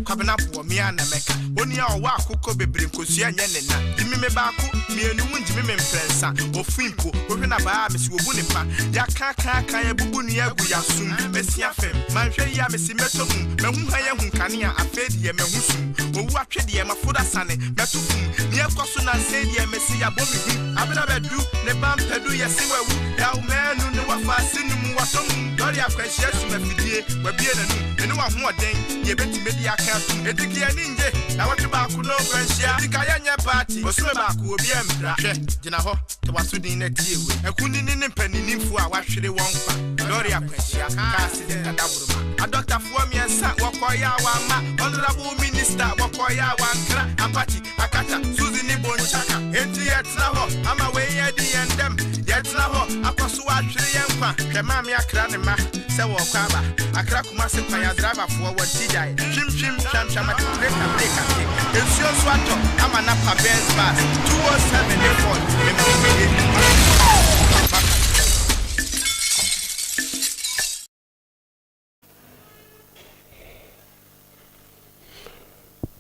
Kabina for me and Mecca. Only our walk could be Brincosia Yanina. Dimime Baku, me and Jimmy Prensa, or Fimpo, open up Miss Wunipa, Yakaka, Bubunia, Guyasum, Messia Fem, Manchaya, Messi Metum, Mahaya Hunkania, Affotey-Annang, Mahusum, or what Chedia, Mafuda Sane, Metum, near Cosuna, Sadia, Messia Bomi, Abedu, Nebam Pedu, Yasiwa, Yao Man, no Wafasin, Watum, Doria Precious, Mefidi, Wabian, and no one more day, ye bet media camp, Edikia Ninja, now what about Kuno, Francia, the Kayanya party, or Swebaku, will be Jinaho, the Wasudin at you, a Kunin and Penny for what should they want. Doria Precia, Cassid and Dabuma, a doctor for me and San Wakoya, one honorable minister, Wakoya, one crack, Apati, Akata, Susan Ibon Chaka, and yet now, I'm away at the end them, yet now, Akosua, Triampa, Kamamia Kranima, Sawa Kaba, Akrakumasi, driver for what she died, Jim, Sham, break and so Swato, I'm an upper Benz bus, 207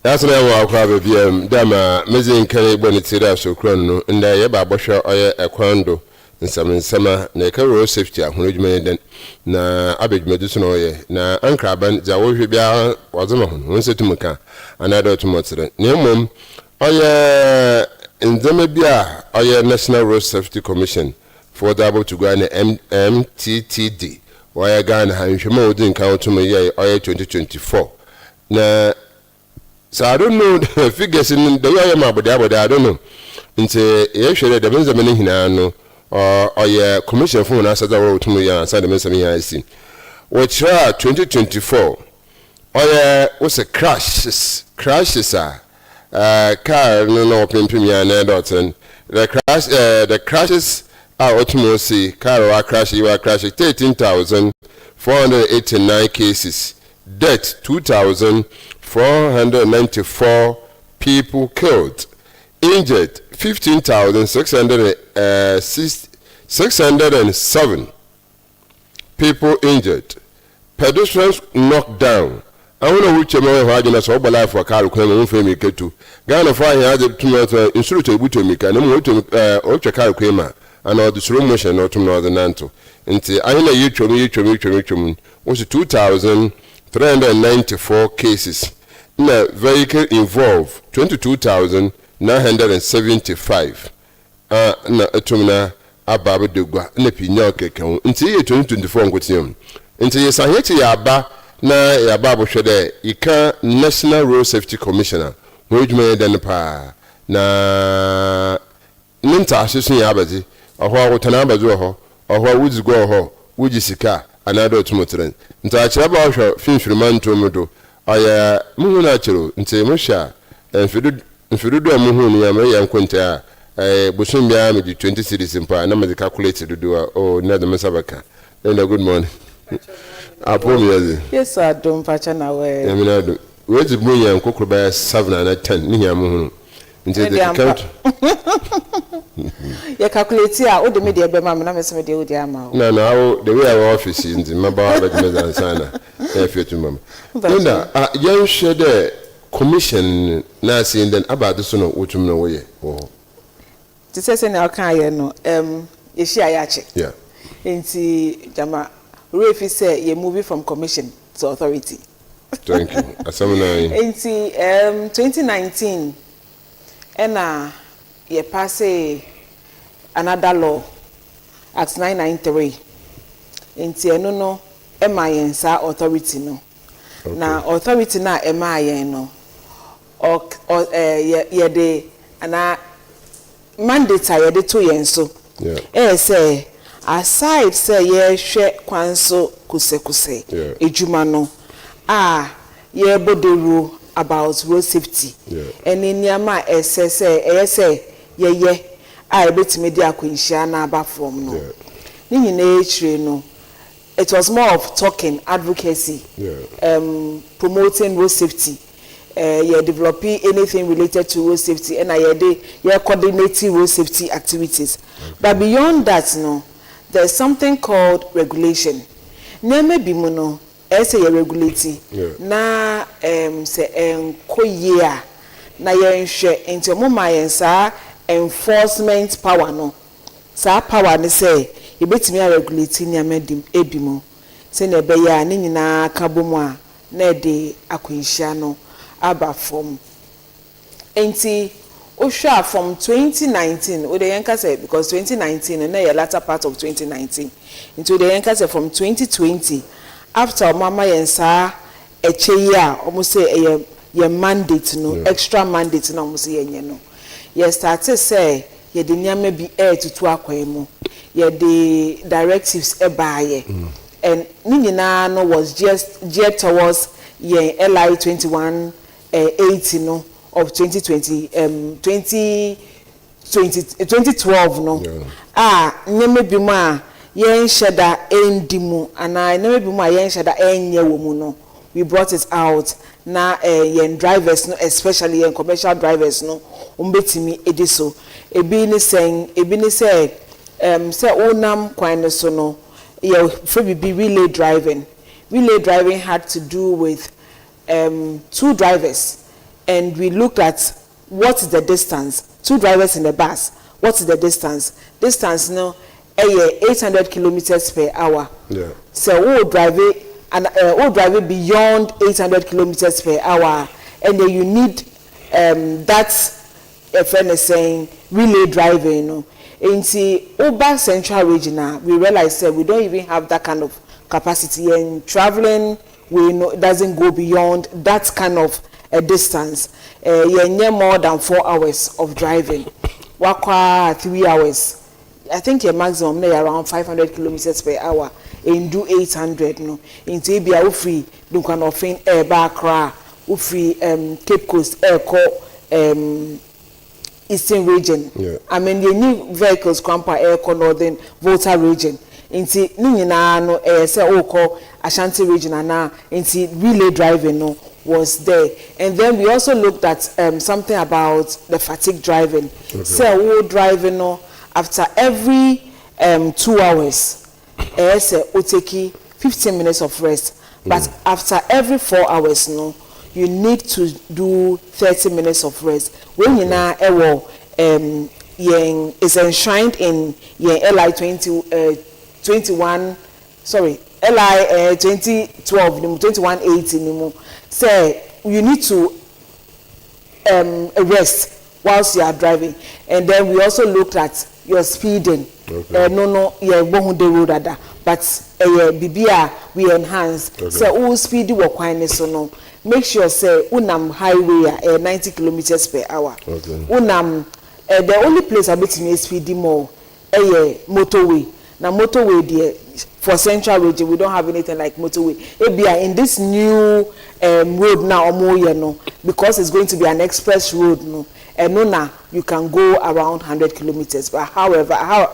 That's why I have a Dama, Mizin Kelly Bonitira, so chrono, and I have a bosher or a quando, and some in summer, Nakaro safety, Hunridman, na Abid Medicine oye, na Ankraban, Zawobia, Wazamon, one set to Muka, another to Motsere. Near mum, oye, in Zamabia, oye National Road Safety Commission, for double to grant MTTD, why Ghana, Hamshamo didn't count to me, oye 2024. Na so I don't know the figures in the way but I don't know. Into actually the Benjamin Hinano or your commission phone as I wrote to me outside the Messami I see. Which 2024 was a crashes car no premier Nedorton. The crashes are automotive car crash you are crashing 13,489 cases. Death 2,494 people killed, injured 15,607 people injured, pedestrians knocked down. I don't know which amount of arguments over life for Carl Quayman for me to Ghana fire had to insult a butomika and Ocha Carl Quayman and all the slow motion or to Northern Nanto. Until I know you was 2,394 cases. Na vehicle involved 22,975. Na etumna ababe degwa na pinya keke nti ye 2024 ngotiam. Nti ye saheti ya aba na ya babo hwede ika National Road Safety Commissioner wojuma den pa na nta ahyesun ya abazi ohwa wotana abazi ho ohwa wudzigo ho wujisika anado otumotren nta akira ba hwa finfiriman tomodo aya muhu na chiro nti musha enfidudu muhu ni ya me yankonta busum bia me di 20 cities mpa na me calculate dudu o na the mesabaka and good morning apomi yes I don't facha na we eminado we ti bu yan kokoro ba 7 and 10 ni ya muhu Into the account. You calculate here, all the media be mamma, na me some dey odi ama. No, the way our office is in my bar and sana. If you to mama. Linda, you share the commission na saying then about the son of utum no way. Oh. To say na kan ye no, ye share ya che. Yeah. Nti jama, Refi say you moving from commission to authority. Thank you. Asamuna. Nti 2019 ena ye pass another law Act 993. Nti eno no ema yen sa authority no. Okay. Na authority na ema yen no. Ye de ana mandate ye de to yen so. Yeah. Say aside say ye hwe kwanso kuse ejuma no ye boderu about road safety. And in yama say ye betimi de akwanhia na aba from no. Ni nyina no. It was more of talking, advocacy, promoting road safety. Developing anything related to road safety, and coordinating road safety activities. Okay. But beyond that, no, there's something called regulation. Neme bimuno, say regulate. Na say koyea na yenhwe into moma yensa enforcement power no. Sa power ne say you betimi regulate nyame ebimo. Say na be ya ne nyina kabomu a na de akwanhia no aba from enti osha from 2019 o de yanka say because 2019 na the latter part of 2019 into the yanka say from 2020 after mama yensa eche ya almost say ye mandate no extra mandate na almost say yenye no ye started say ye de nyama bi tutu akwemu ye de directives baaye and ni nyina no was just geared towards ye LI 21 80 no of 2012 no nyeme bi ma yen sheda endimu ana nyeme bi ma yen sheda enye wo mu no we brought it out na yen drivers no especially yen commercial drivers no umbetimi ediso ebi ni say say onam kwan so no ye for be relay driving had to do with 2 drivers, and we looked at what is the distance. 2 drivers in the bus. What is the distance? Distance no, 800 kilometers per hour. Yeah. So we drive beyond 800 kilometers per hour, and then you need that. A friend is saying relay driving. You know, in the Oba Central Region, we realized that we don't even have that kind of capacity, and traveling. We know it doesn't go beyond that kind of a distance. You more than 4 hours of driving. Wakwa 3 hours. I think your maximum around 500 kilometers per hour. And do 800 no. Into Ibia free. Don't kind of find air backra. Free Cape Coast air Eastern region. Yeah. I mean the new vehicles Kwampa air Northern Volta region. Into Nina no say call Ashanti region and now into relay driving no was there. And then we also looked at something about the fatigue driving. Okay. Say we driving no after every 2 hours say we take 15 minutes of rest. But after every 4 hours no you need to do 30 minutes of rest. When you now is enshrined in LI 21 sorry LI 2012 2180 say you need to rest whilst you are driving. And then we also looked at your speeding. Okay. No bohu de road ada but bibia we enhance. Okay. So speed work kwine so no make sure say unam highway 90 kilometers per hour. Okay. Unam the only place I bet me speed more motorway. Now motorway there for Central Region we don't have anything like motorway. In this new road now no because it's going to be an express road no and no now you can go around 100 kilometers. But however other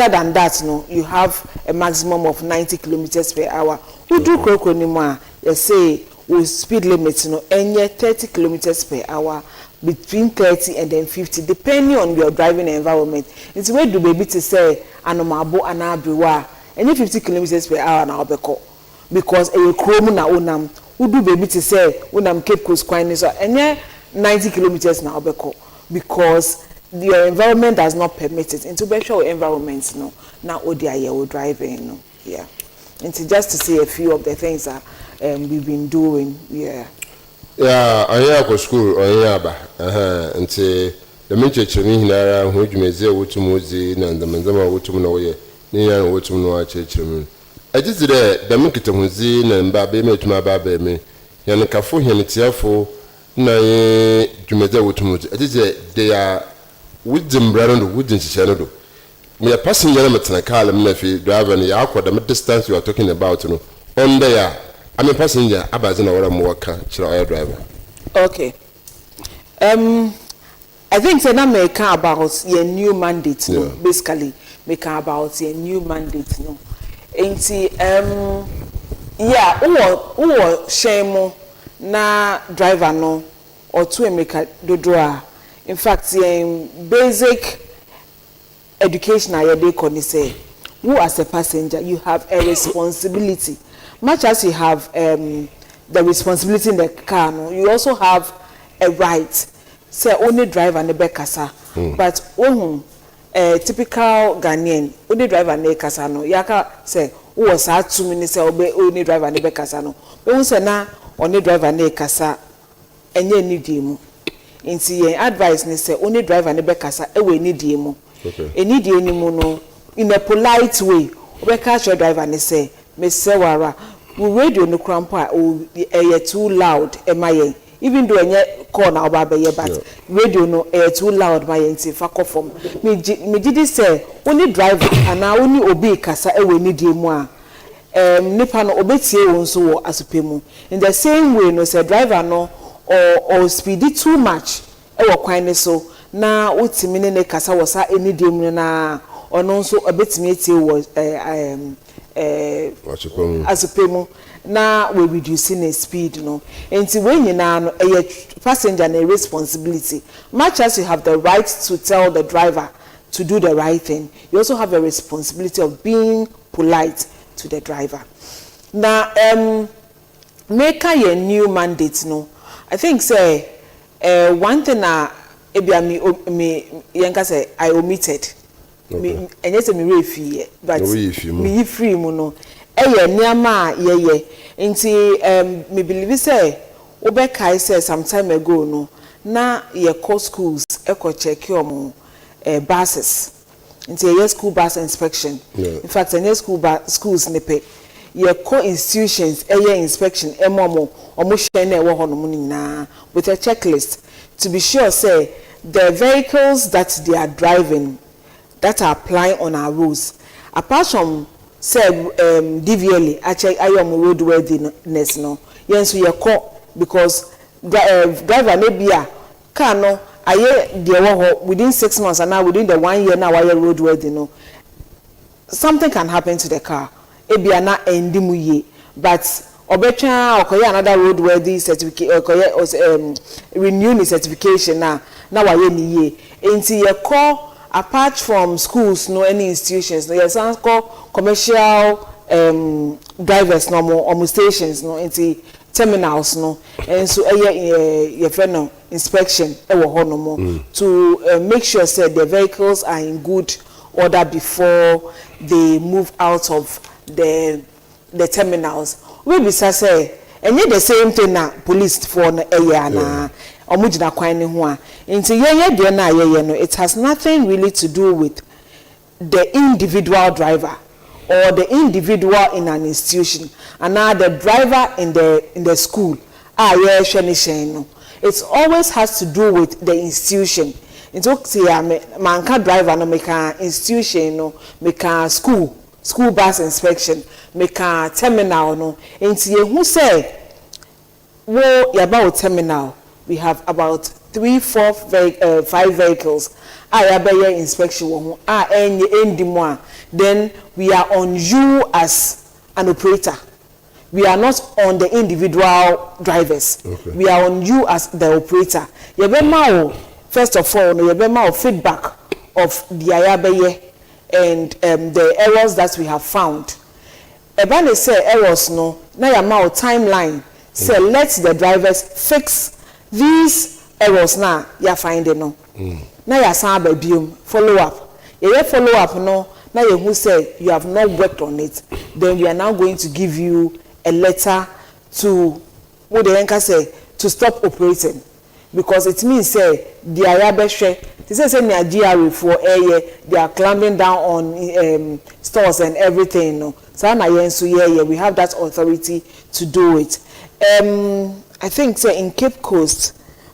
than that no you have a maximum of 90 kilometers per hour. We do crocodile you say with speed limits no 30 kilometers per hour between 30 and then 50 depending on your driving environment. It's where do baby to say anomabo anabiwa any 50 kilometers per hour na obeko because a chrome na onam would do baby to say unam Cape Coast Quine so any 90 kilometers na obeko because your environment does not permit it into better environments no now odia ye driving no yeah and just to see a few of the things that we've been doing yeah. Yeah, I hear go school on yaba. Nti the menchechiri hinara ho dwumeze wotumozi na ndamenzama wotum na woye. Ni ya wotum no achechiri mu. Ajizire the menkita hozi na mba be metuma ba ba me. Ya nkafo hemetiafo na ye dwumeze wotumozi. Ajizire they are wooden brand no wooden chichano do. Me passenger na metana car le mnafi driver na ya akwa the distance you are talking about no. On there I'm a passenger. Abazina wala mwaka chira driver. Okay. I think say na make about your new mandate no. Basically make about your new mandate no. Enti yeah, uwo shemo na driver no or to emeka dodroa. In fact, basic education ayede koni say you as a passenger you have a responsibility. Much as you have the responsibility in the car, no, you also have a right. Say only drive and the kasa, but typical Ghanaian only drive and the kasa no. Yaka say who was 2 minutes say only drive and the kasa no. But when say na only drive and the kasa, enye ni diemu. Inti advice ni say only drive and the kasa ewe ni diemu. Okay. Eni diemu no in a polite way. We catch your driver and say. Mesewara, we radio no crampa or too loud, even though any call now but radio no too loud, my auntie fuck off from me. Did say only drive and now only obey Casa away need you more. Nipano obey so as a pemu. In the same way, no say driver no or speedy too much. Ewa kwine so na uti minene Casa was any dim na or no so a bit me was as a payment now we're reducing the speed no and when you now a passenger and a responsibility much as you have the right to tell the driver to do the right thing you also have a responsibility of being polite to the driver now make a new mandate no I think say one thing me say I omitted. Okay. And yes, me refi, but me free mono. Niama ye. Inti me believe say Obeka say some time ago no. Na ye call schools check your buses. Inti ye school bus inspection. In fact, any schools nepe. Ye call institutions inspection momo omo shene wo hono na with a checklist to be sure say the vehicles that they are driving that are applying on our roads. Apart from say DVLA, actually I am roadworthiness no. Yes, we are caught because driver maybe a car no. Within 6 months and now within the 1 year now I am roadworthy no. Something can happen to the car. Ebi ana endimu ye, but obecha okoye another roadworthy certificate okoye renew the certification now waye ni ye. Enti ye call apart from schools, no any institutions, no yes, called commercial drivers, no more stations, no into terminals, no, and so your friend no inspection, no more to make sure that the vehicles are in good order before they move out of the terminals. We be say, and yet the same thing na police for na na. It has nothing really to do with the individual driver or the individual in an institution and now the driver in the school. It always has to do with the institution. It's okay, man can driver no make an institution no make a school bus inspection make a terminal no. Who say wo about terminal. We have about 3, 4, 5 vehicles. Inspection. Then we are on you as an operator we are not on the individual drivers. Okay. We are on you as the operator. First of all, no feedback of the ayabeye and the errors that we have found. Ebane say errors no, na yama timeline. Say let the drivers fix these errors now. Ya find no. Na ya san biom follow up. Ye follow up no. Na ye who say you have not worked on it. Then we are now going to give you a letter to what the anchor say to stop operating, because it means say the ayabeshe. They say near GRA for they are clamping down on stores and everything. No, so we have that authority to do it. I think say in Cape Coast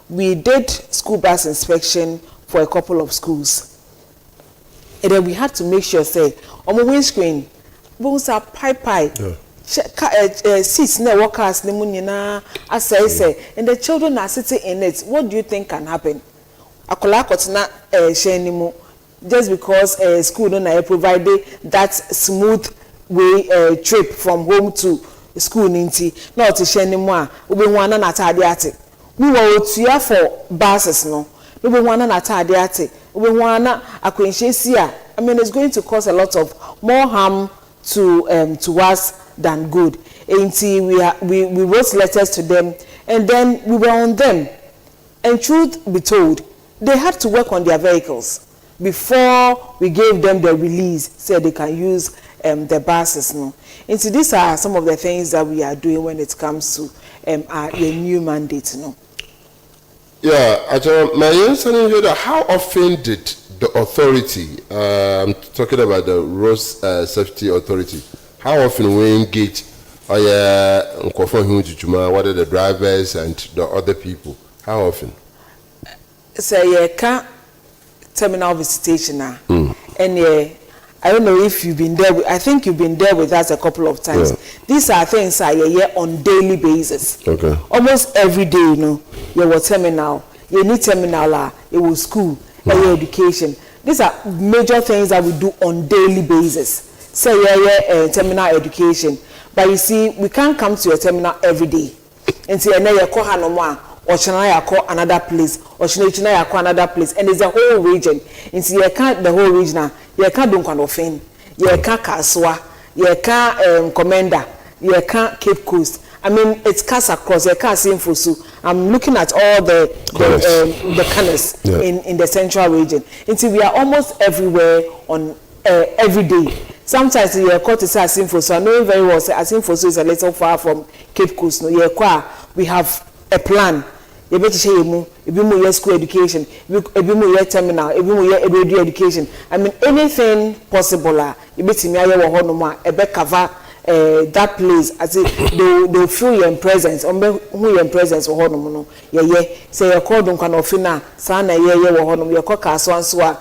we did school bus inspection for a couple of schools, and then we had to make sure say on the windscreen, bones are pie. Seats na workers ne munyina asay and the children are sitting in it. What do you think can happen? Akola kotena shenimu just because school no na provided that smooth way trip from home to school ninti na oti shenimu a obehu ana na atade ate we were otua for buses no obehu ana na atade ate obehu ana akwenhyesi a I mean it's going to cause a lot of more harm to us than good. Until we wrote letters to them and then we were on them, and truth be told, they had to work on their vehicles before we gave them the release so they can use the buses. No, and so these are some of the things that we are doing when it comes to our new mandate. No. Yeah, my understanding is that how often did the authority, I'm talking about the road safety authority, how often we engage what are the drivers and the other people? How often? So terminal visitation now. And I don't know if you've been there. I think you've been there with us a couple of times. Yeah. These are things on daily basis. Okay. Almost every day, you will terminal. You need terminal. You will school. Education. These are major things that we do on daily basis. Say terminal education. But you see, we can't come to your terminal every day. And say you call Hanoma or China call another place or China call another place, and it's a whole region. And see, you can't the whole region. You can't do Kwanofin. You can't Kaswa. You can't Commander. You can't Cape Coast. I mean, it's cast across. You can't see Infosu. I'm looking at all the canals in the central region. Until we are almost everywhere on every day. Sometimes you are called to say Asinfosu. I know very well. Asinfosu is a little far from Cape Coast. No, we have a plan. You better say you school education, you terminal, you education. I mean, anything possible. You better me cover that place. I say they feel your presence. Who your presence or hono say you call them kind of fina. Sana you call Kaswan.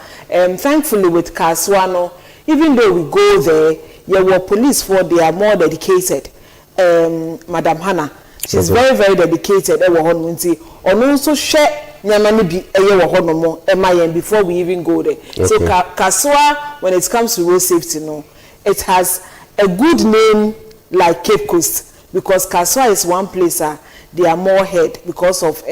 Thankfully with Kaswano, even though we go there, your police for they are more dedicated. Madam Hannah. She's very, very dedicated. Also share before we even go there. Okay. So Kaswa, when it comes to road safety, it has a good name like Cape Coast, because Kaswa is one place they are more head because of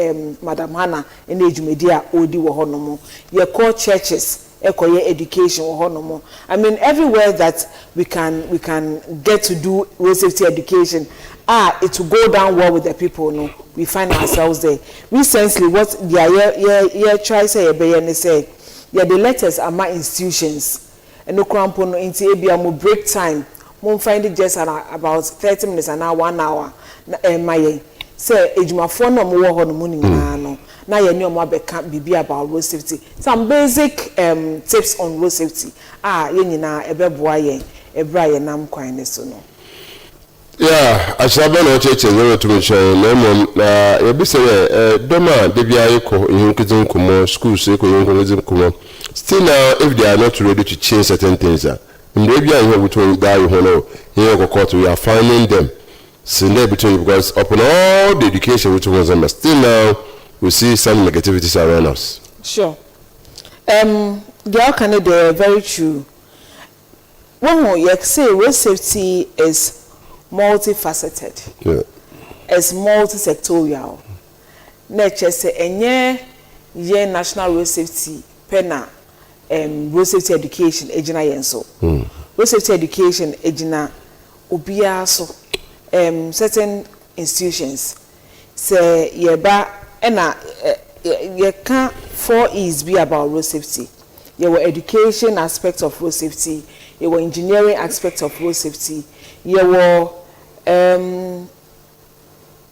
Madam Hannah in the Jumedia Odi Wahonomo. You call churches. Education or I mean, everywhere that we can get to do road safety education, it will go down well with the people. No, we find ourselves there. Recently, what the try say the letters are my institutions, and no crampo into ABM break time. Won't find it just about 30 minutes an hour, 1 hour. My say ejuma phone no more on morning no. Now you know more about road safety. Some basic tips on road safety. Yenina ebeboa yen ebra ye nam kwan ne so no. Yeah, asaba no cheche nyo to mention na ye bi say doma de bia yeko yinkizin kumo schools yeko yinkizin kumo. Still now if they are not ready to change certain things in the bia you between guy you know here court we are finding them sinde between because upon all the education which was them still now we see some negativities around us. Sure. They are very true. One you say road safety is multifaceted. It's multi-sectorial. Nature say enye ye national road safety pena road safety education ejina yenso. Road safety education ejina obia so certain institutions say yeba ena ye can 4 E's be about road safety. Your education aspect of road safety, your engineering aspect of road safety, your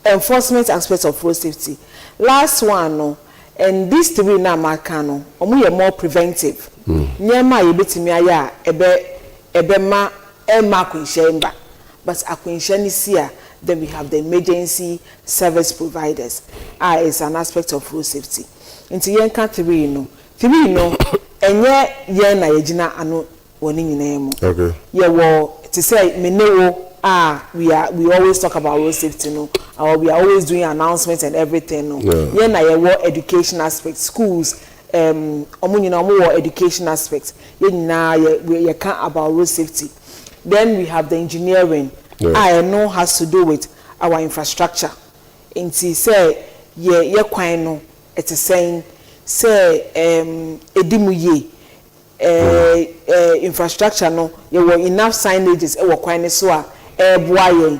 enforcement aspect of road safety. Last one, no, and these three na makano, omu ye more preventive. Nyema yebetimi aya ebe ma kunshenba, but akunshenisia. Then we have the emergency service providers. Is an aspect of road safety. Into yenka three no, enye ye na yejina ano woni nyinemu. Okay. Ye wo to say menewo we always talk about road safety no, or we are always doing announcements and everything no. Ye na ye wo education aspect schools omu nyina omu wo education aspect. Ye nyina ye can about road safety. Then we have the engineering. I know has to do with our infrastructure. Inti say ye kwan no it is saying say edimu ye infrastructure no ye were enough signages e were kwan so a boa.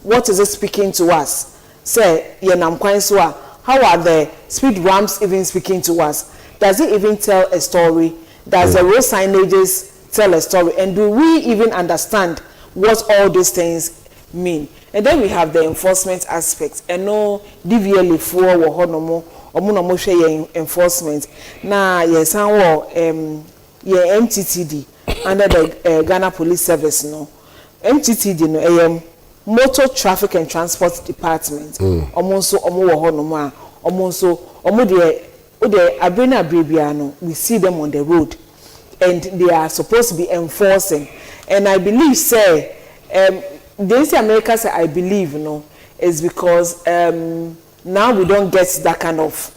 What is it speaking to us? Say ye nam kwan so a how are the speed ramps even speaking to us? Does it even tell a story? Does the road signages tell a story? And do we even understand what all these things mean? And then we have the enforcement aspect. And no DVLA for wohonomo omunomo hwe enforcement. Na yes anwo MTTD under the Ghana Police Service no. MTTD no Motor Traffic and Transport Department. Omonso omo wohonomo a omonso omo de abena brebia no. We see them on the road and they are supposed to be enforcing. And I believe, say, the America say I believe, is because now we don't get that kind of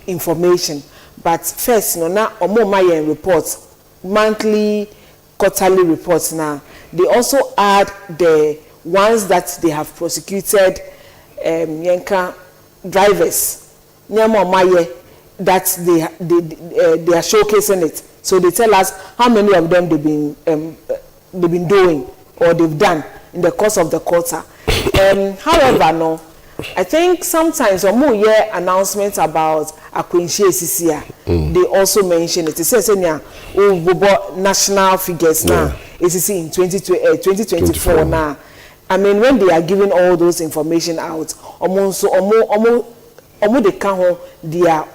information. But first, now OMAR reports, monthly, quarterly reports. Now they also add the ones that they have prosecuted, Yenka drivers, that they are showcasing it. So they tell us how many of them they've been doing or they've done in the course of the quarter. However, no, I think sometimes when we hear announcements about Akwenshi Esisia, they also mention it. It says national figures now. It's in 2024 now. I mean, when they are giving all those information out, almost they can their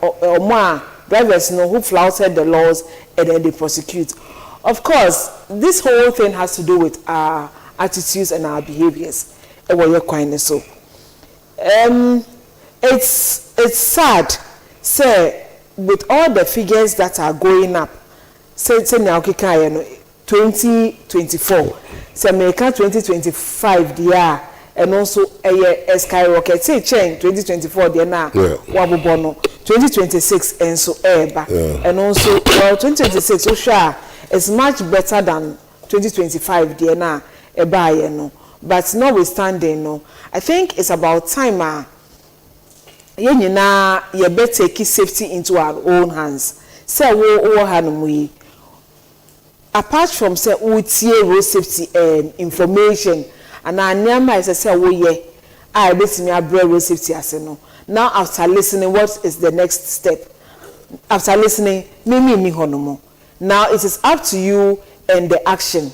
drivers know who flouted the laws and then they prosecute. Of course, this whole thing has to do with our attitudes and our behaviors. So, it's sad, say, with all the figures that are going up. Say now, 2024, say America 2025, the year, and also a skyrocket. Say change 2024, the now, wabubono 2026, and so and also 2026, so sure. It's much better than 2025 DNA no. But notwithstanding no, I think it's about time you better take safety into our own hands. Say we apart from say road safety information and our name is say I bet me road safety as no. Now after listening, what is the next step? After listening, me honomo. Now it is up to you and the action.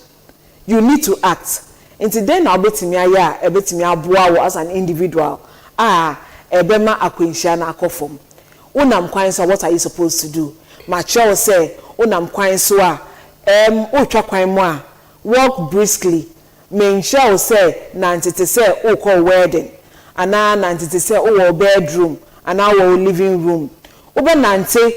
You need to act. Until then, I'll bet me as an individual. Ebema akwenshana akofom. Unam kwanso, what are you supposed to do? Mature say, unam kwanso utwa kwanmo walk briskly. Mention say, nantete say, call wedding. Ana nantete say, bedroom. Ana living room. Ube nante,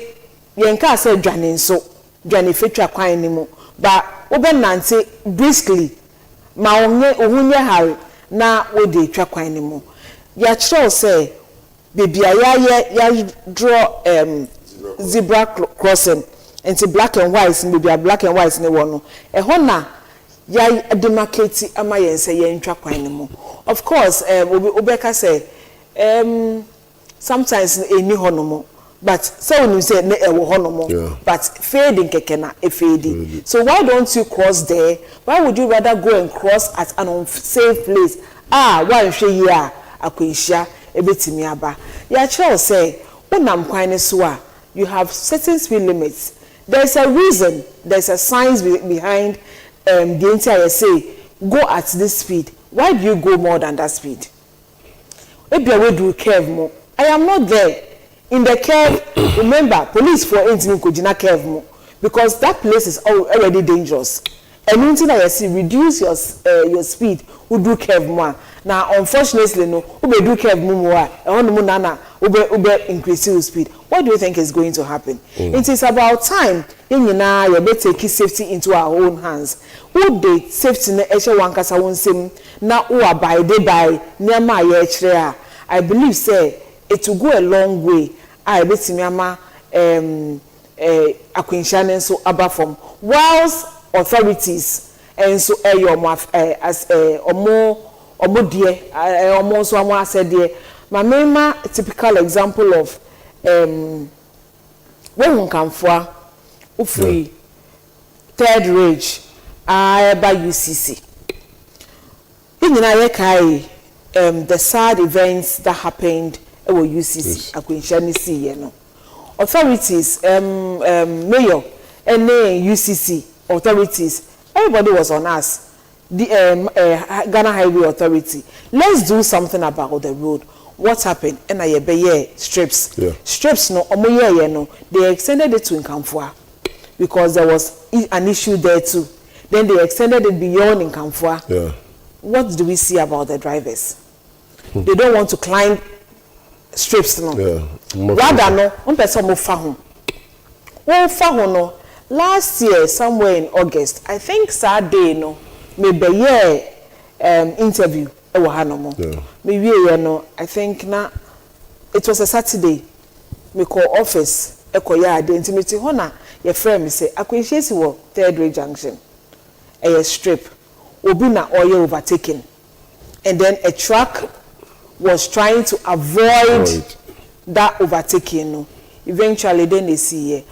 yenka say dwane so. Dwane fetwa kwan ni mu. But ube nante briskly. Ma ohunye hari na ode twa kwan ni mu. Ya chiro say baby ya draw zebra crossing into black and white, baby black and white ni wono. Ehona ya demarcate ama yen say yen twa kwan ne mu. Of course obeka say sometimes eni honomo but so when you say ne ewo honomo but fading keke na fading. So why don't you cross there? Why would you rather go and cross at an unsafe place? Why hwe ya akwenhia ebetimi aba. Ya chell say unam kwan ne so a you have certain speed limits. There's a reason, there's a science behind the entire say go at this speed. Why do you go more than that speed? If you will do curve more, I am not there in the curve. Remember, police for instance could not curve more because that place is already dangerous. And until I see reduce your speed, we do curve more. Now, unfortunately, no, we do curve more. We increase your speed. What do you think is going to happen? It is about time. You better take safety into our own hands. Who the safety na eshe wankasa wonsim na who abide by nyama ye I believe say it will go a long way. I betimi ama akwenhia so aba from whilst authorities and so as omo die omo so amo asede my main typical example of when unkamfua ufui third rage by UCC inina ye kai the sad events that happened at UCC akwenhia ni see ye no authorities mayor and UCC authorities everybody was on us the Ghana Highway Authority. Let's do something about the road. What happened? And I be strips. Strips no no. They extended it to Nkamfua because there was an issue there too. Then they extended it beyond Nkamfua. What do we see about the drivers? They don't want to climb strips no. Rather no, one person move far no. Last year, somewhere in August, I think Saturday no, maybe interview. Maybe I think na it was a Saturday. Me call office. The intimate hona. Your friend me say akwenhia wo third ray junction. A strip. Obi na oil overtaken, and then a truck was trying to avoid that overtaking. No, eventually then they see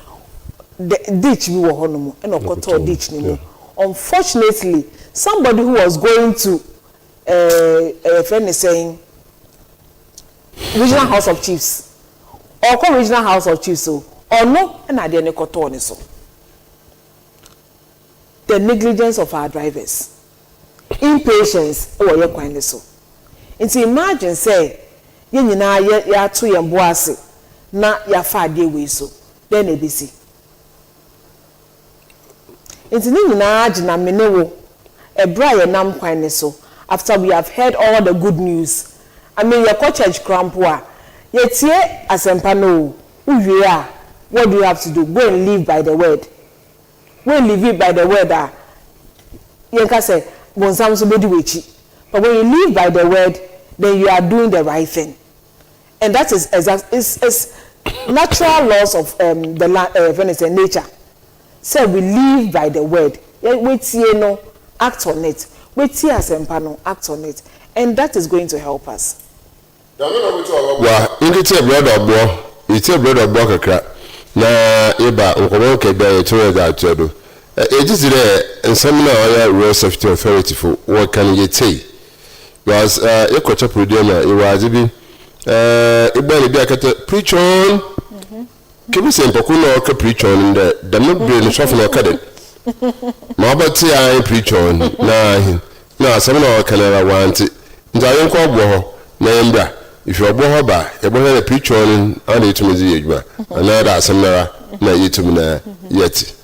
the ditch we were honomo and okoto ditch ni mo. Unfortunately, somebody who was going to a friend is saying regional house of chiefs or regional house of chiefs or no and I didn't koto so. The negligence of our drivers, impatience or your kindness so. And imagine say you na ya to your boase na ya fa de we so then e be see. It's na agina menewo ebra ye nam kwan so after we have heard all the good news. I mean your church crampoa ye tie asempa no uwie a what do you have to do? Go and live by the word. Go and live by the word you can say bonsam so bedi wechi. But when you live by the word, then you are doing the right thing. And that is natural laws of the nature. So we live by the word. Wait, no, act on it. Wait, no, act on it. And that is going to help us. Well, it's a bread of kakra. Na eba ukomo kebe to that to do. It is there and some road safety authority for what can you say? Because a coach up with them, it was a preach on. Can we say Pokuno or preach on the not being soften or cut it? Mabati I preach on. Nah, some of our Canada want it. Zion Quabo, Nambra. If you're Bohoba, you will have a preach on and it to me, and now that's another, not you to me yet.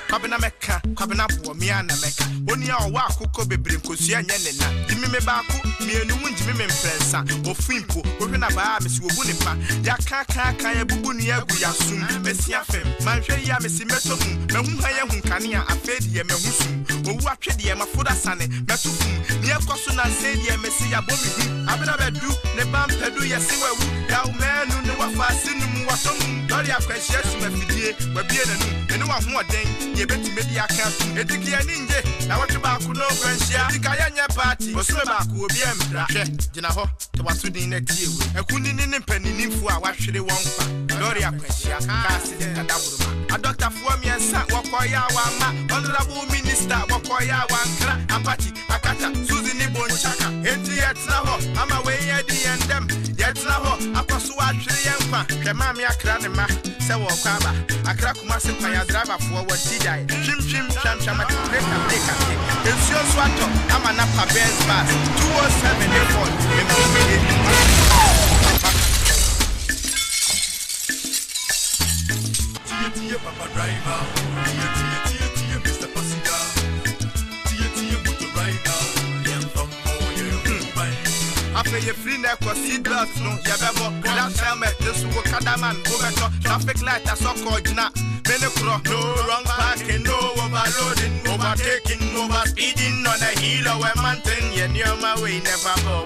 Kwabena meka, kwabena bo me ana meka. Oni a owa akoko bebre nkosua nya ne na. Dimi me baako, me enu munji me mfrensa. Ofimpo, ohwe na ba me si obu ne pa. Ya kan ya bubu ne agu ya sum. Mesi afem, manhwe ya me si meto mu. Mehu ha ya hunkane a afedi ye mehu sum. Owu atwede ye mafoda sane, meto fum. Ne ekoso na sedi ye mesi ya bomi hu. Abena bedu, ne bampedu ye sewawu. Ya umenu ne wafasi nu mu wasom. Dori akwahia su mafidie, wabie na nu. Ene wa ho oden. Beti media camp, etiki aninje, na watu baako no kwanhia, etika yanya party, osome baako obi emra, hwe, gina ho, to wasudi na tiewe, ekuni ne mpaninimfu a wahwere won fa, dori akwahia, kasi de tadawuruma, a doctor for me ansa, wakoya wa ma, honorable minister, wakoya wa nkra, apati, akata, suzi ni bonchaka, enti yetina ho, ama we yedi endem, yetina ho, akwaso wahwere yemfa, hwe ma me akra ne ma, se wo kwaba, akra kuma se kwanya driver for what tijai. Shim shama break. It's your swato. I'm an upper Benz bus 207 airport. Tia Papa Driver. Tia Mr. Passenger. Tia Motor Rider. After you free neck or seatbelt, no, Yabebo, that helmet, this will Kadaman, Bogato, traffic light, that's all called Jina. No wrong parking, no overloading, overtaking, overspeeding on a hill or a mountain. You near my way, never go.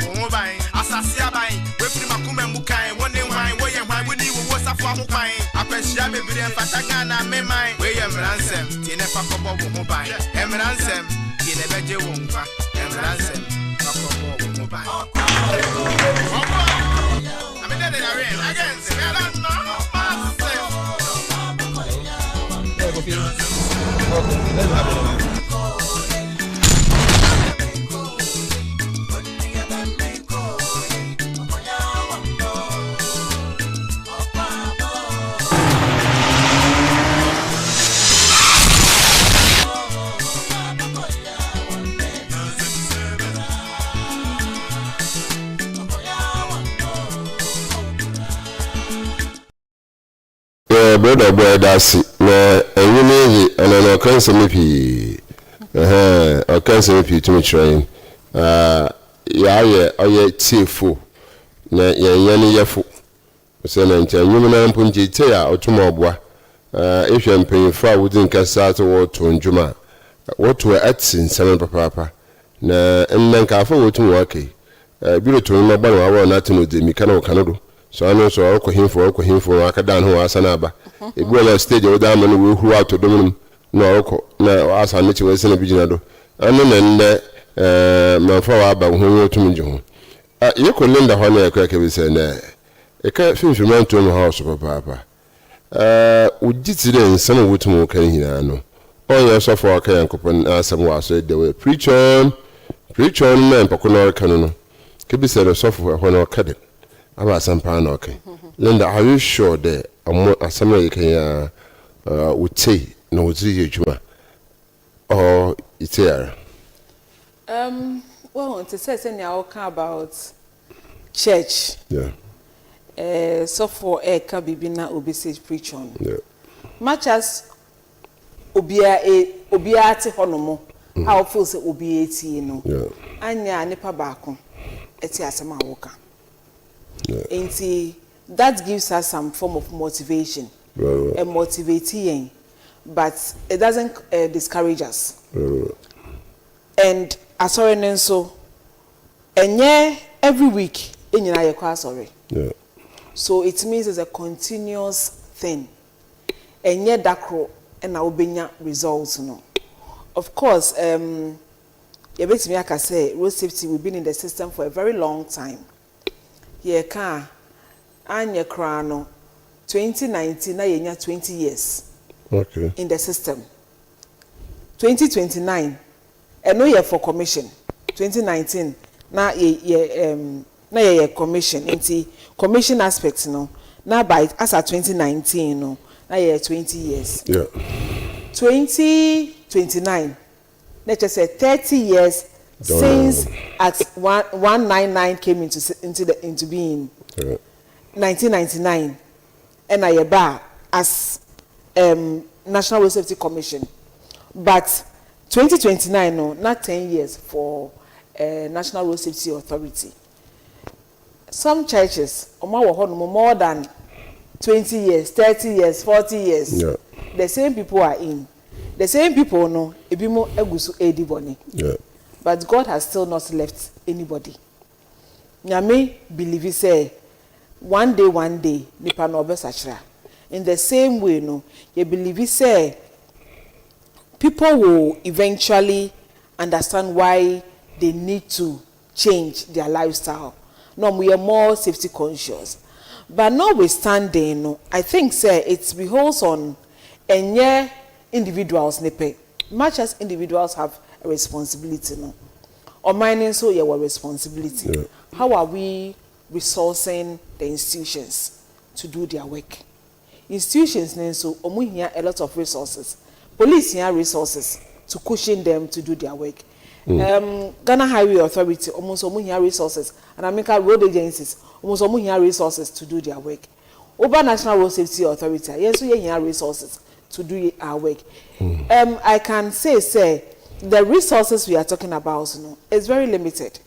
As I see a buying, with Makum and Mukai, one in wine, where you might need was a form of mine. I press Shabby and Patagana, may mine, where you ransom, Tinefa Cobo Mobile, Ransom, Tinebeja Wumpa, Ransom, Cobo Mobile. I mean, again, I don't know. Okay, let's have it. Brother boy that's na enwumehi ana na kansa mepi o kansa mepi to me train ya oye tiefo na yanyane yefo so na ntia nwum na mpunje tie a otuma oboa ehwe mpanyifo a wodi nkasa to woto ndwuma woto atsin semen papa na nnan afọ wotu wake biro to no gba na wa na tinu de mika na kanado so anu so ọkọ akada no asa na aba ebu na stage o da ma no we hu ato dom no ọkọ na asa ne chi we se na bigina do anu na nne ma fa wa aba ho otum nje ho ye ko linda ho na ekwa ke bi se na e ka finfiman to no house papa ujitire nsana wotum kan hina no onye so for kan yankopon asem wa so de we preach on man pokona kan no ke bi se no so for ho na kade aba sampa na okay Linda, are you sure that asama you can would say no would juma or it's here? Well, to say any about church. Yeah. So for can be na obese preach on. Yeah. Much as obiati honomo how feel say obiati no. Yeah. Anya nipa baako eti asama woka. Yeah. And that gives us some form of motivation. Right. And motivating, but it doesn't discourage us. Right. And sorry, so and yeah, every week in your class, sorry. Yeah. So it means it's a continuous thing. And yeah, that and I will be results, no. Of course, you bet me I can say road safety we've been in the system for a very long time. Yeah, car. Anya Krano 2019 na yenya 20 years. Okay. In the system. 2029 no year for commission. 2019 na ye commission inti commission aspects no na by as at 2019 no na ye 20 years. Yeah. 2029 let's just say 30 years since at 199 came into being. Yeah. 1999 and I ba as National Road Safety Commission. But 2029, no, not 10 years for National Road Safety Authority. Some churches, more than 20 years, 30 years, 40 years. Yeah. The same people are in. The same people, no, ebimo egusu ediboni. Yeah. But God has still not left anybody. Nyame believe say one day, nipa no obesachra. In the same way, no, you believe say people will eventually understand why they need to change their lifestyle. No, we are more safety conscious. But notwithstanding, no, I think say it beholds on any individuals nipe. Much as individuals have a responsibility, no. On mining so yeah, our responsibility. Yeah. How are we resourcing the institutions to do their work? Institutions so here a lot of resources. Police here resources to cushion them to do their work. Ghana Highway Authority almost here resources, and American road agencies almost here resources to do their work. Over National Road Safety Authority, yes, we here resources to do our work. I can say the resources we are talking about, you know, is very limited.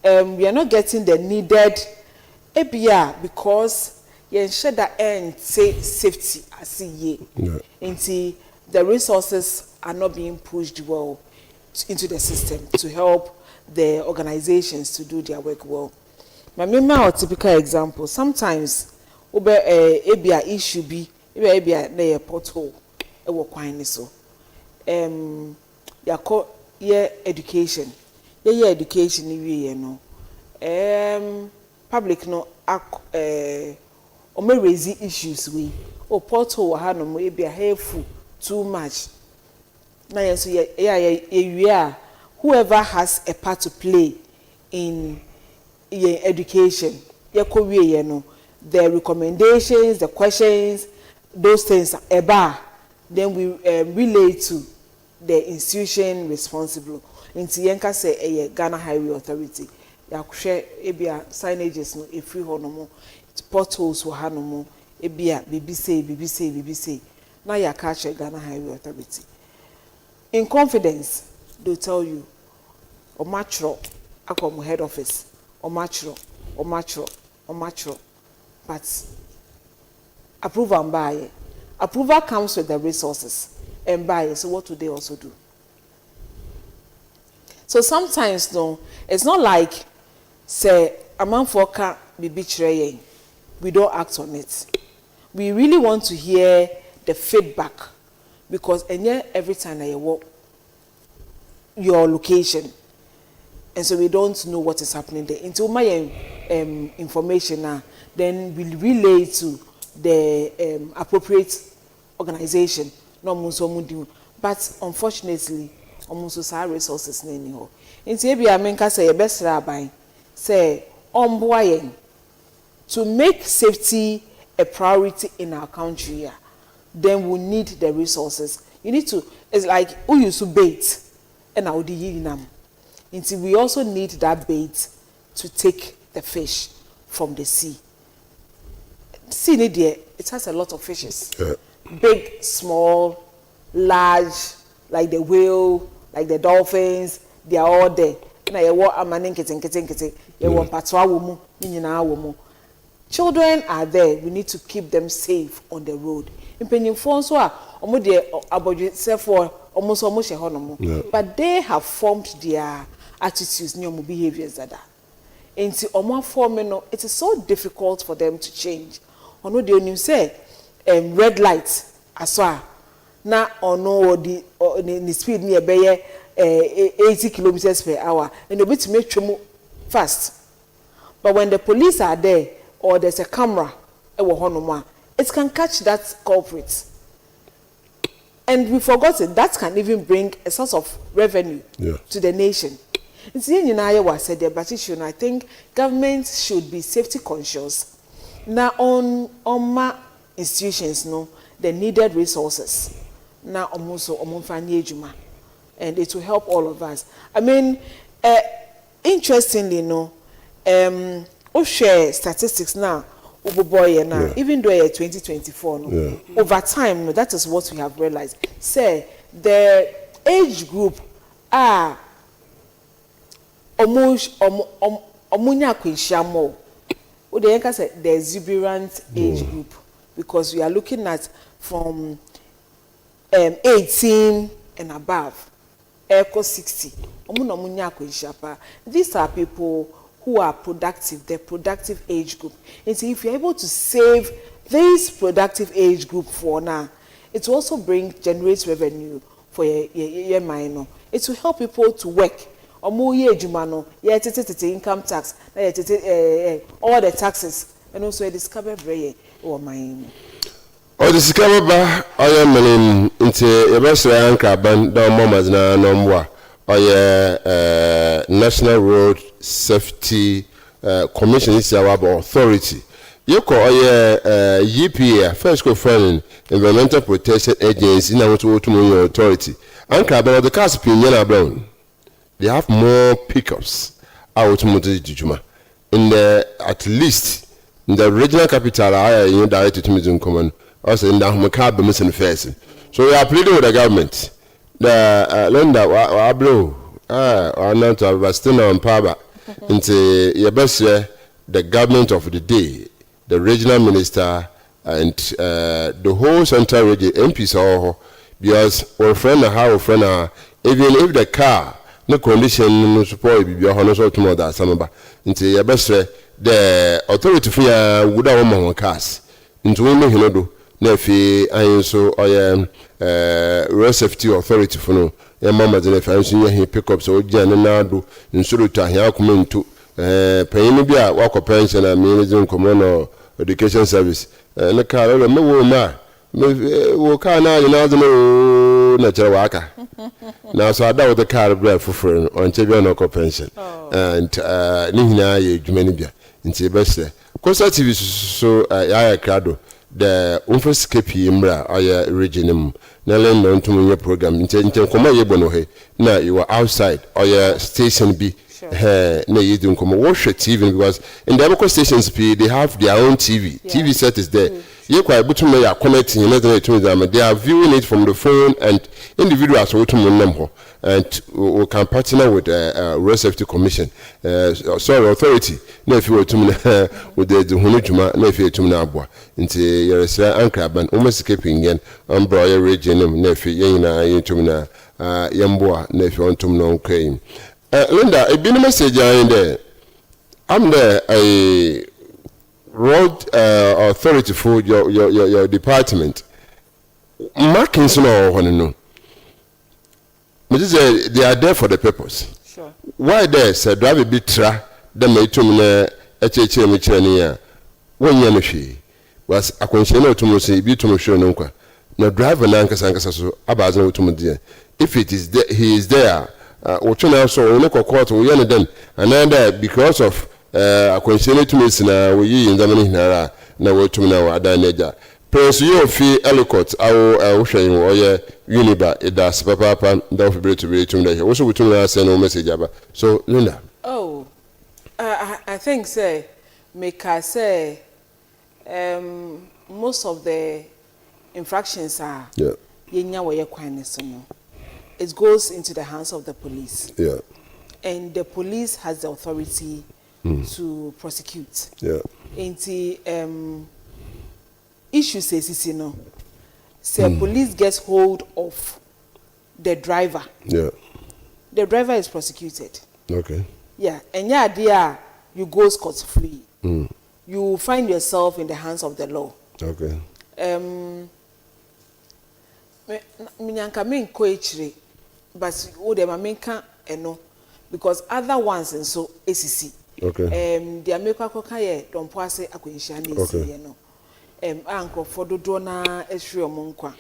We are not getting the needed ABR because you ensure that end say safety as ye. Until the resources are not being pushed well into the system to help the organizations to do their work well. My main typical example, sometimes ABR issue be ABR na pothole e wo kwan so. Yako ye education. Ye education ni wie no. Public no ome raise issues we. O pothole ha no mo ABR helpful too much. Na yes whoever has a part to play in education, the recommendations, the questions, those things then we relate to the institution responsible. Into Yenka say Ghana Highway Authority, share signages no if free honomo, potholes were hanomo, BBC. Now you catch Ghana Highway Authority. In confidence, they'll tell you, OMAR, I come head office, OMAR. But approval and buy. Approval comes with the resources and buy. So what do they also do? So sometimes, no, it's not like, say, a man for can be betraying. We don't act on it. We really want to hear the feedback. Because every time I walk your location, and so we don't know what is happening there. Until my information now, then we'll relay to the appropriate organization. But unfortunately, almost our resources anyhow. Until maybe I mean, say best rabbi say to make safety a priority in our country. Then we need the resources. You need to, it's like who used to bait and now the yinam. Until we also need that bait to take the fish from the sea. Sea it has a lot of fishes. Yeah. Big, small, large, like the whale, like the dolphins, they are all there. Na ye wo amanin kete. Ye wo patwa wo mu, nyina wo mu. Children are there. We need to keep them safe on the road. But they have formed their attitudes, behaviors that are. It is so difficult for them to change. They say red light as well. Now the speed near 80 kilometers per hour, and a bit to make fast. But when the police are there or there's a camera, it can catch that culprit. And we forgot it. That can even bring a source of revenue to the nation. It's in was said there, but I think government should be safety conscious. Now on my institutions, the needed resources. Now almost and it will help all of us. I mean, interestingly, we share statistics now. Boy now, even though 2024, no, over time, no, that is what we have realized. Say the age group are almost omunya kwishamo. Udenka said the exuberant age group because we are looking at from 18 and above, echo 60. Omunya kwishapa. These are people who are productive, the productive age group. And so if you're able to save this productive age group for now, it will also generate revenue for your minor. It will help people to work. Income tax, all the taxes, and also a discover very or mine. Or discover by I am into a restaurant cabin down Mamas na Nomwa. National Road Safety Commission is our authority. You call EPA, First Co-Funding Environmental Protection Agency, in our authority. And about the cast opinion brown. They have more pickups out in the at least in the regional capital. I directed to me common also in the Humaka missing face. So we are pleading with the government. The lender blow or not to Bastina and Paba into your best the government of the day, the regional minister, and the whole central region MPs all because our friend how friend even if the car no condition no support be honor so to that samaba into your best the authority for would have one cars into we no do na fi ayin so road safety authority for no ya mama de fa nso ye pick up so gian na do nsuru to ahia komentu payin bi a wakọ pension na me no education service na car le me wo ma wo car na na na chere waka na so ada with the car bread for free on chebe no pension and ni hina ye dwumani bia nti be se Costa TV so ya krado the unfescape imra aya regionum na len no ntum ye program nti koma ye bono he na you were outside aya station B na ye dun koma watch TV because in the local stations P they have their own TV set is there. You quite able to make a connecting they are viewing it from the phone and individuals will to and we can partner with Road Safety Commission authority no if you were to with the Hunujuma no if you to Nabwa into your anchor band almost escaping again umbrella region nefi yena yintumina yamboa nefi ontum no claim Linda a been message in there I'm there a road authority for your department markings no one no they are there for the purpose. Sure. Why there said drive a bit tra them may to me HHM when you know she was a condition to me be to me show no no driver Nankas so about to me if it is there he is there what you know so we look at court we then and then because of a condition to me na we in the money na we to me now adaneja Prince you feel eloquent I showing or Uniba it does papa don't be to be to also we to send no message about so Linda I think say make I say most of the infractions are yenya where no it goes into the hands of the police and the police has the authority to prosecute into issue says no say police gets hold of the driver the driver is prosecuted and dear you go scot free you find yourself in the hands of the law minyanka men ko echire but o dem amenka eno because other ones and so ACC the America koka ye dompo ase akwenhia na esi no anko for dodo na ehwe omonkwa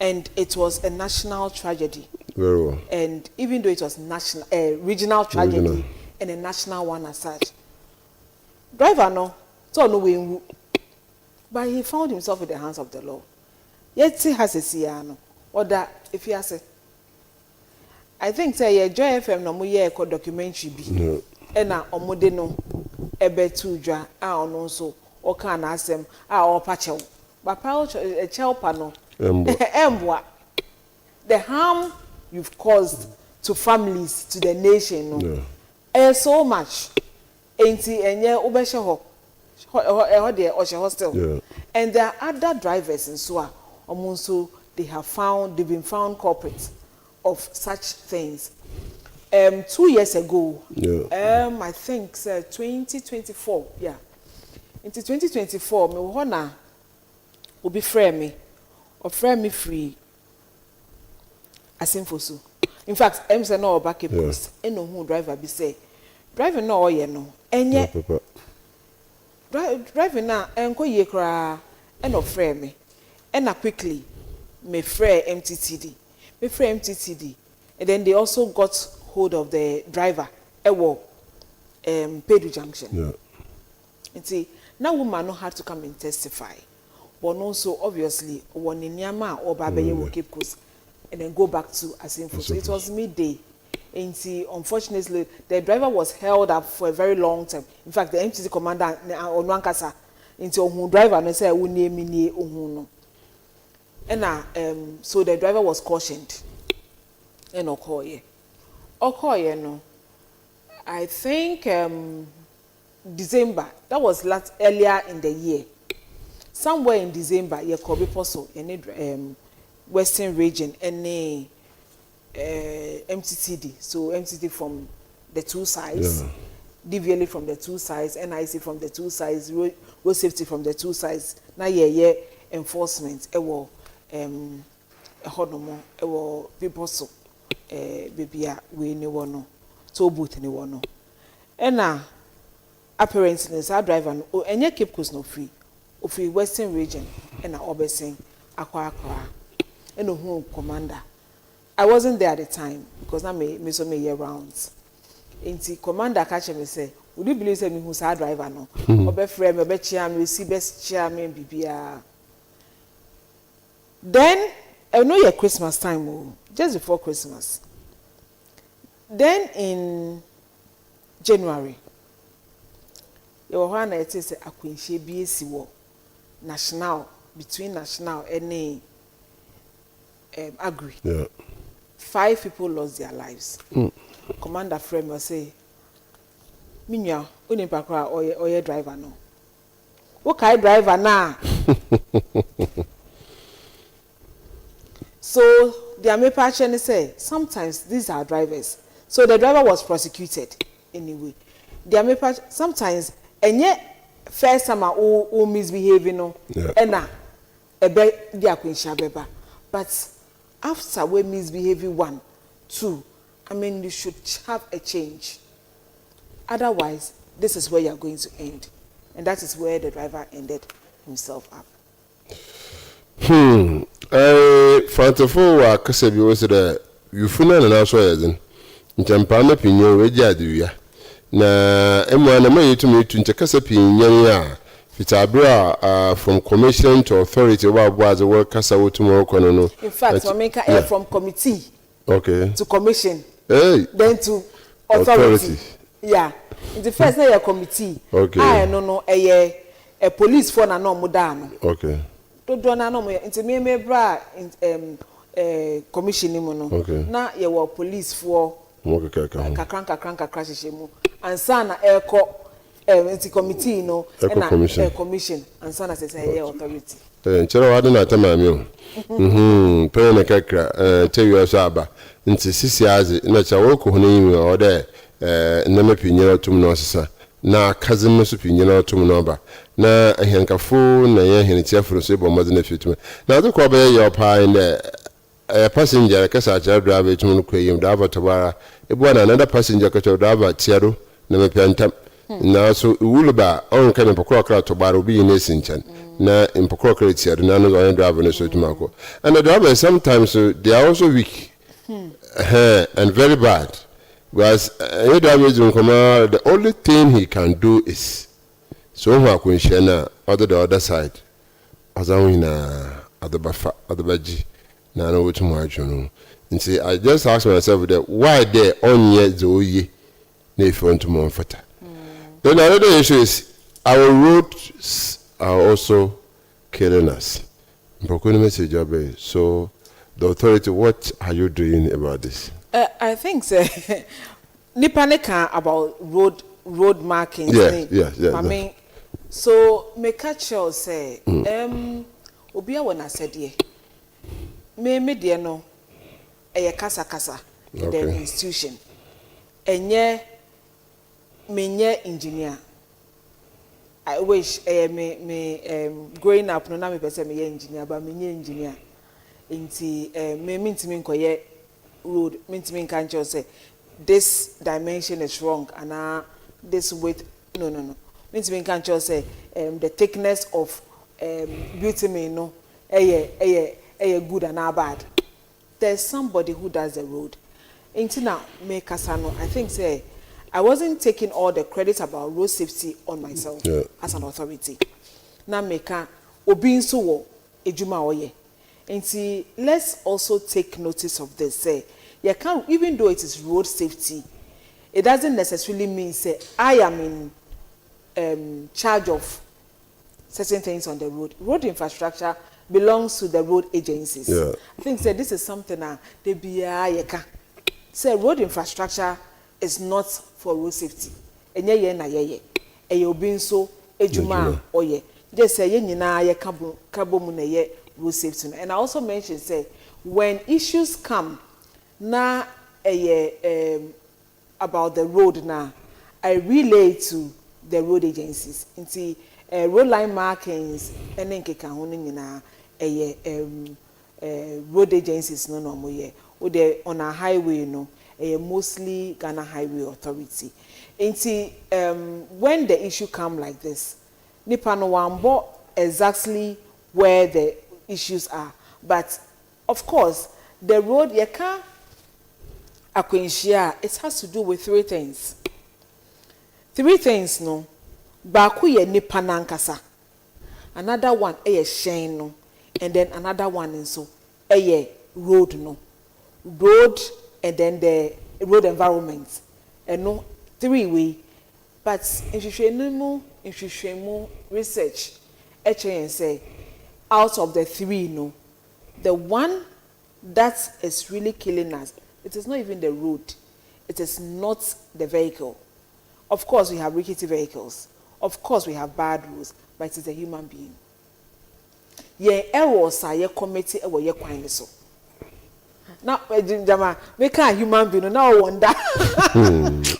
and it was a national tragedy very well and even though it was national regional tragedy and a national one as such driver no so no we but he found himself in the hands of the law yet he has a siano or that if he has a I think say Joy FM no mo ye ko documentary bi e na omode no ebe tu dwa a ono so or can ask them or patchel. But a chelpano emwa. The harm you've caused to families, to the nation, so much. Ain't and yeah, Obesha hostel. And there are other drivers in Swa, also they've been found culprits of such things. 2 years ago, I think 2024, into 2024, me wanna will be frame me free. As in for so. In fact, I'm saying no back a post. And no who driver be say driving no or no. And yet driving now and go ye cry and no frame me. And I quickly me frame MTTD. Me frame MTTD. And then they also got hold of the driver Pedro Junction. And see, now woman no had to come and testify. But also obviously one in Yama or Babaye will keep course and then go back to Asinfo. So it was midday. And see, unfortunately, the driver was held up for a very long time. In fact, the MTC commander on Wankasa into who driver no say we name me no. And so the driver was cautioned. And Okoye no. I think December, that was earlier in the year. Somewhere in December, you could be possible in Western region and MTTD. So MTTD from the two sides, DVLA from the two sides, NIC from the two sides, road safety from the two sides. Now enforcement. People so baby we ni wono, so both ni wono. And apparently, our driver no enye Cape Coast no free. Of the Western region and obeying Aqua and a home commander. I wasn't there at the time because I made so many year rounds. And the commander catch me say, would you believe me who's our driver no? Obe frame, obe chairman, see best chairman BBR. Then I know your Christmas time, just before Christmas. Then in January, your one it is a queen she BSc war. National, between national and agri. 5 people lost their lives. Commander Frame say, Minya, Unipakra or your driver no. Okay, driver now. So the Amepachen say, sometimes these are drivers. So the driver was prosecuted anyway. The Amepachen sometimes and yet first summer who misbehaving no and ebe dia kwinsha beba, but after we misbehaving 1 2, I mean you should have a change, otherwise this is where you are going to end, and that is where the driver ended himself up. Fantafo wa kasa bi wo se da yufuna na so yedin ntampa na pinyo we ji aduya na emu na mayi tumi tunche kasa pinyan ya fitabra from commission to authority wa boaze wo kasa wo tumo kono no. In fact we make from committee to commission then to authority. Yeah, in the first na committee no a police for na no muda no. Do na no into me bra commission ni mo no na ye wo police for kakran shemu ansana eko into committee no na commission ansana say authority nchero wadu na tamami o pe na kakra tewi asaba nti sisi azi na cha wo ko honi o de na mapinyera tum no sesa na kazin no supinyera tum no ba na ahiankafo na ye henitiafo so ebo mazi na fituma na de ko ba ye pa in the passenger kasa cha driver tum no kweyim da abatobara ebo na another passenger ka cha driver tiaro na mapiantam na so wuluba on kan mpokro kra tobara obi ne sinchan na mpokro kra tiaro na no on driver no so tumako, and the driver sometimes they are also weak and very bad. Because the only thing he can do is so who can share other the other side as I win at the bafa at the baji na no to my journal. And see, I just ask myself that why they on yet zoe ne front to monfata. Then another issue is our roads are also killing us. So, the authority, what are you doing about this? I think so. Nipanika about road markings. Yes. I mean, so me catch you say, Obia when I said ye, me dear no, kasa the institution, me engineer. I wish me growing up no na me person me engineer, but me engineer. Inti me ntimi nkoye road, me ntimi kan say this dimension is wrong and this width no. Me ntimi kan say the thickness of bitumen no good and bad. There's somebody who does the road. Inti na me kasa no, I think say I wasn't taking all the credit about road safety on myself as an authority. Na meka obi nso wo ejuma oye. And see, let's also take notice of this. Say, you can't, even though it is road safety, it doesn't necessarily mean say I am in charge of certain things on the road. Road infrastructure belongs to the road agencies. I think say this is something they be say road infrastructure is not for road safety. Enye na ye. Eyo binso ejuma oye. Just say ye nyina ye kabo mu na ye road safety. And I also mentioned say when issues come na about the road now, I relay to the road agencies. Inti road line markings and nkeka ho nyina road agencies no mo ye. On a highway no mostly Ghana Highway Authority. Inti when the issue come like this, nipa no wambo exactly where the issues are, but of course the road yeka akwenshia, it has to do with three things no. Baku ye nipa nankasa, another one shen no, and then another one nso road no, road and then the road environment, and no three-way. But in research say out of the three no, the one that is really killing us, it is not even the road, it is not the vehicle. Of course we have rickety vehicles, of course we have bad roads, but it is a human being. Ye errors are ye committee or ye kwan so. Now, Jama, we can't human being. Now I wonder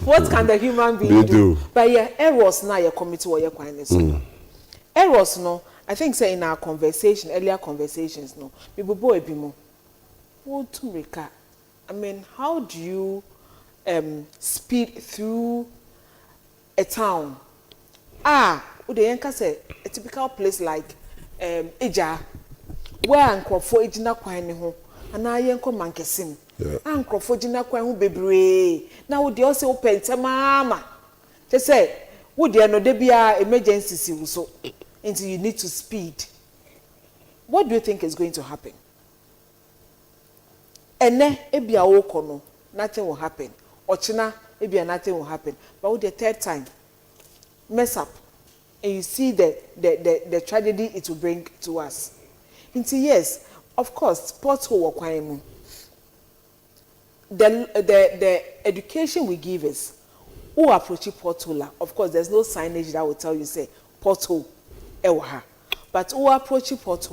what can the human being do? But yeah, errors now your committee or your kindness. Errors no. I think say in our conversation, earlier conversations no. People boy bimo. What to recap? I mean, how do you speed through a town? Udeyenka say a typical place like Ija, where Ankrofo Ejina Kwani ho. Ana yenko mankesim ankrofo gina kwan hu bebre na wo de o se wo pente mama te say wo de no de bia emergency si wo so until you need to speed. What do you think is going to happen? Ene ebia wo kono, nothing will happen. Ochina ebia nothing will happen. But with the third time mess up and you see the tragedy it will bring to us. Until yes, of course, pothole requirement. The education we give is who approach pothole. Of course, there's no signage that will tell you say pothole ewaha. But who approach pothole.